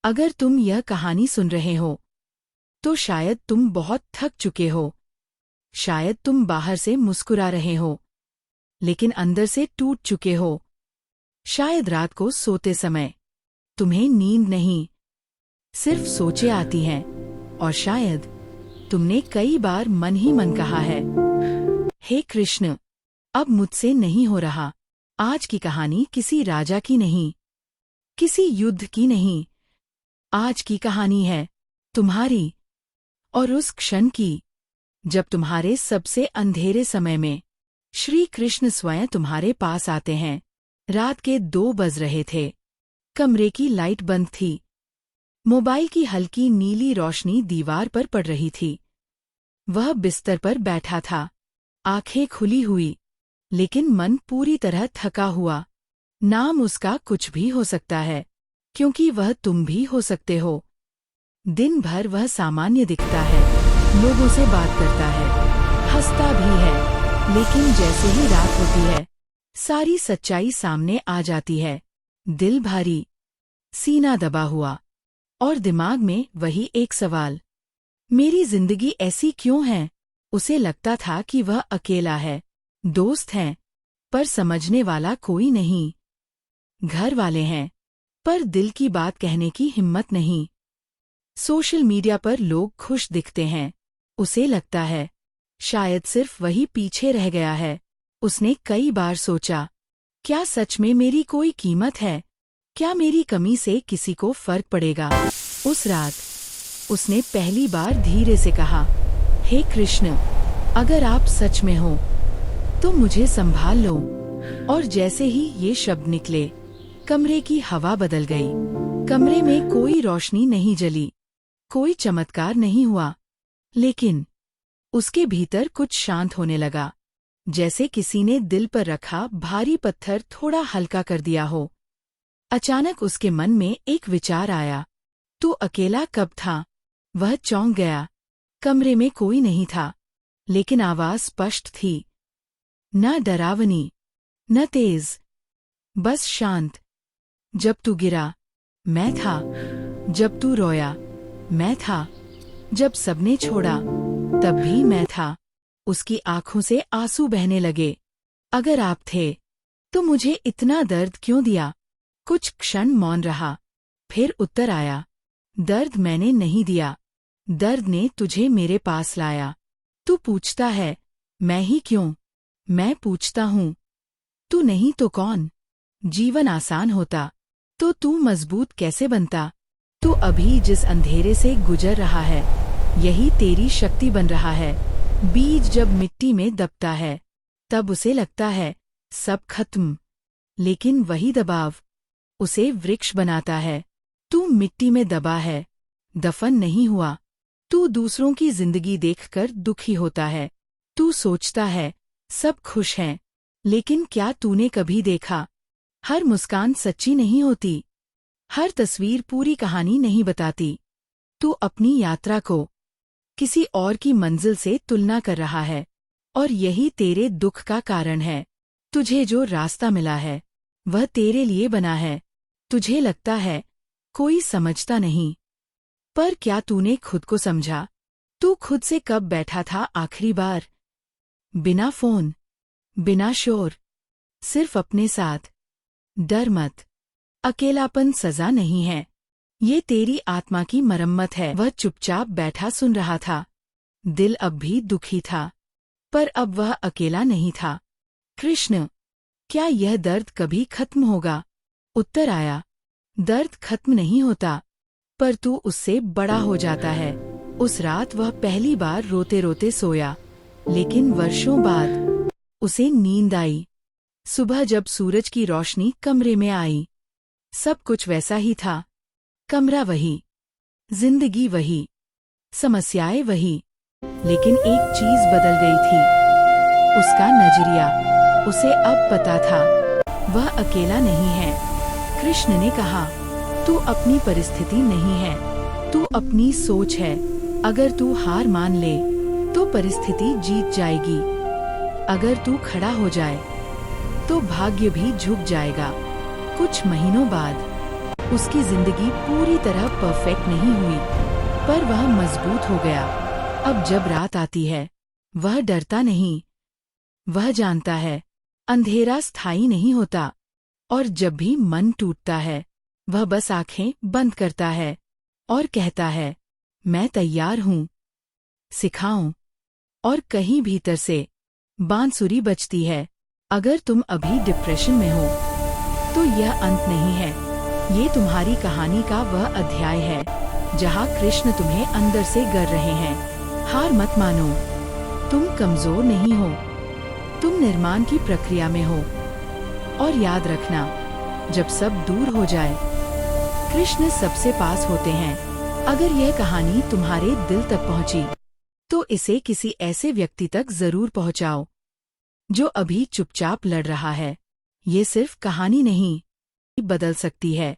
अगर तुम यह कहानी सुन रहे हो तो शायद तुम बहुत थक चुके हो। शायद तुम बाहर से मुस्कुरा रहे हो लेकिन अंदर से टूट चुके हो। शायद रात को सोते समय तुम्हें नींद नहीं, सिर्फ सोचें आती हैं। और शायद तुमने कई बार मन ही मन कहा है, हे कृष्ण, अब मुझसे नहीं हो रहा। आज की कहानी किसी राजा की नहीं, किसी युद्ध की नहीं। आज की कहानी है तुम्हारी और उस क्षण की जब तुम्हारे सबसे अंधेरे समय में श्री कृष्ण स्वयं तुम्हारे पास आते हैं। रात के 2 बज रहे थे। कमरे की लाइट बंद थी। मोबाइल की हल्की नीली रोशनी दीवार पर पड़ रही थी। वह बिस्तर पर बैठा था, आंखें खुली हुई, लेकिन मन पूरी तरह थका हुआ। नाम उसका कुछ भी हो सकता है, क्योंकि वह तुम भी हो सकते हो। दिन भर वह सामान्य दिखता है, लोगों से बात करता है, हंसता भी है, लेकिन जैसे ही रात होती है सारी सच्चाई सामने आ जाती है। दिल भारी, सीना दबा हुआ और दिमाग में वही एक सवाल, मेरी जिंदगी ऐसी क्यों है। उसे लगता था कि वह अकेला है, दोस्त हैं पर समझने वाला कोई नहीं, घर वाले हैं पर दिल की बात कहने की हिम्मत नहीं। सोशल मीडिया पर लोग खुश दिखते हैं, उसे लगता है शायद सिर्फ वही पीछे रह गया है। उसने कई बार सोचा, क्या सच में मेरी कोई कीमत है? क्या मेरी कमी से किसी को फर्क पड़ेगा? उस रात उसने पहली बार धीरे से कहा, हे कृष्ण, अगर आप सच में हो तो मुझे संभाल लो। और जैसे ही ये शब्द निकले, कमरे की हवा बदल गई। कमरे में कोई रोशनी नहीं जली, कोई चमत्कार नहीं हुआ, लेकिन उसके भीतर कुछ शांत होने लगा, जैसे किसी ने दिल पर रखा भारी पत्थर थोड़ा हल्का कर दिया हो। अचानक उसके मन में एक विचार आया, तू अकेला कब था? वह चौंक गया। कमरे में कोई नहीं था, लेकिन आवाज स्पष्ट थी, न डरावनी न तेज, बस शांत। जब तू गिरा मैं था, जब तू रोया मैं था, जब सबने छोड़ा तब भी मैं था। उसकी आंखों से आंसू बहने लगे। अगर आप थे तो मुझे इतना दर्द क्यों दिया? कुछ क्षण मौन रहा, फिर उत्तर आया, दर्द मैंने नहीं दिया, दर्द ने तुझे मेरे पास लाया। तू पूछता है मैं ही क्यों? मैं पूछता हूँ, तू नहीं तो कौन? जीवन आसान होता तो तू मजबूत कैसे बनता? तू अभी जिस अंधेरे से गुजर रहा है, यही तेरी शक्ति बन रहा है। बीज जब मिट्टी में दबता है तब उसे लगता है सब खत्म, लेकिन वही दबाव उसे वृक्ष बनाता है। तू मिट्टी में दबा है, दफन नहीं हुआ। तू दूसरों की जिंदगी देखकर दुखी होता है। तू सोचता है सब खुश हैं, लेकिन क्या तूने कभी देखा, हर मुस्कान सच्ची नहीं होती, हर तस्वीर पूरी कहानी नहीं बताती। तू अपनी यात्रा को किसी और की मंजिल से तुलना कर रहा है, और यही तेरे दुख का कारण है। तुझे जो रास्ता मिला है वह तेरे लिए बना है। तुझे लगता है कोई समझता नहीं, पर क्या तूने खुद को समझा? तू खुद से कब बैठा था आखिरी बार? बिना फोन, बिना शोर, सिर्फ अपने साथ। डर मत, अकेलापन सजा नहीं है, ये तेरी आत्मा की मरम्मत है। वह चुपचाप बैठा सुन रहा था। दिल अब भी दुखी था, पर अब वह अकेला नहीं था। कृष्ण, क्या यह दर्द कभी खत्म होगा? उत्तर आया, दर्द खत्म नहीं होता, पर तू उससे बड़ा हो जाता है। उस रात वह पहली बार रोते रोते सोया, लेकिन वर्षों बाद उसे नींद आई। सुबह जब सूरज की रोशनी कमरे में आई, सब कुछ वैसा ही था। कमरा वही, जिंदगी वही, समस्याएं वही, लेकिन एक चीज बदल गई थी, उसका नजरिया। उसे अब पता था वह अकेला नहीं है। कृष्ण ने कहा, तू अपनी परिस्थिति नहीं है, तू अपनी सोच है। अगर तू हार मान ले तो परिस्थिति जीत जाएगी, अगर तू खड़ा हो जाए तो भाग्य भी झुक जाएगा। कुछ महीनों बाद उसकी जिंदगी पूरी तरह परफेक्ट नहीं हुई, पर वह मजबूत हो गया। अब जब रात आती है, वह डरता नहीं। वह जानता है, अंधेरा स्थायी नहीं होता, और जब भी मन टूटता है, वह बस आंखें बंद करता है और कहता है, मैं तैयार हूँ, सिखाऊं। और कहीं भीतर से बांसुरी बजती है। अगर तुम अभी डिप्रेशन में हो, तो यह अंत नहीं है। ये तुम्हारी कहानी का वह अध्याय है जहाँ कृष्ण तुम्हें अंदर से गर रहे हैं। हार मत मानो, तुम कमजोर नहीं हो, तुम निर्माण की प्रक्रिया में हो। और याद रखना, जब सब दूर हो जाए, कृष्ण सबसे पास होते हैं। अगर यह कहानी तुम्हारे दिल तक पहुंची, तो इसे किसी ऐसे व्यक्ति तक जरूर पहुंचाओ जो अभी चुपचाप लड़ रहा है। ये सिर्फ कहानी नहीं, बदल सकती है।